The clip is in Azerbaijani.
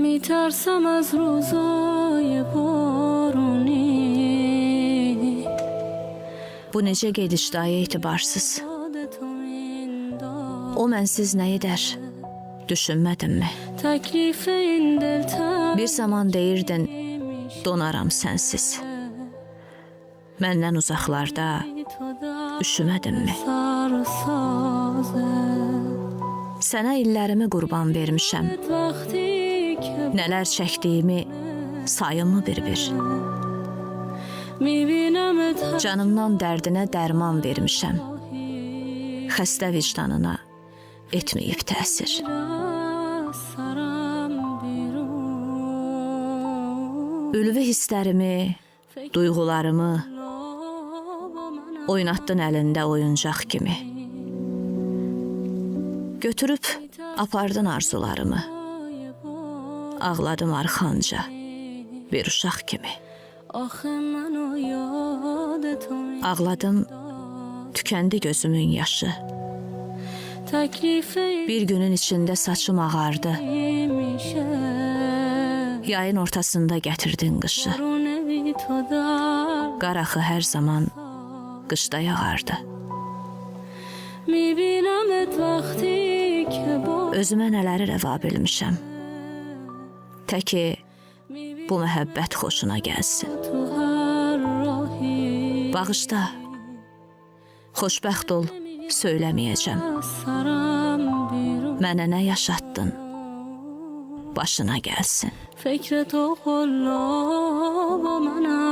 میترسم از روزای بارونی. Bu necə gediş dayı etibarsız? O mənsiz nə edər? Düşünmədinmi? تکلیف این دل Bir zaman deyirdin, donaram sənsiz. Məndən uzaqlarda üşümədinmi? Sənə illərimi qurban vermişəm. Nələr çəkdiyimi sayımı bir-bir. Canımdan dərdinə dərman vermişəm. Xəstə vicdanına etməyib təsir. Ülvi hisslərimi, duyğularımı oynatdın əlində oyuncaq kimi. Götürüb apardın arzularımı. Ağladım arxanca bir uşaq kimi. Ağladım, tükəndi gözümün yaşı. Bir günün içində saçım ağardı. Yayın ortasında gətirdin qışı. Qar axı hər zaman qışda yağardı. Özümə nələri rəva bilmişəm. Təki bu məhəbbət xoşuna gəlsin. Bağışda, xoşbəxt ol, söyləməyəcəm. Mənə nə yaşatdın, başına gəlsin. فکر تو قلاب و منم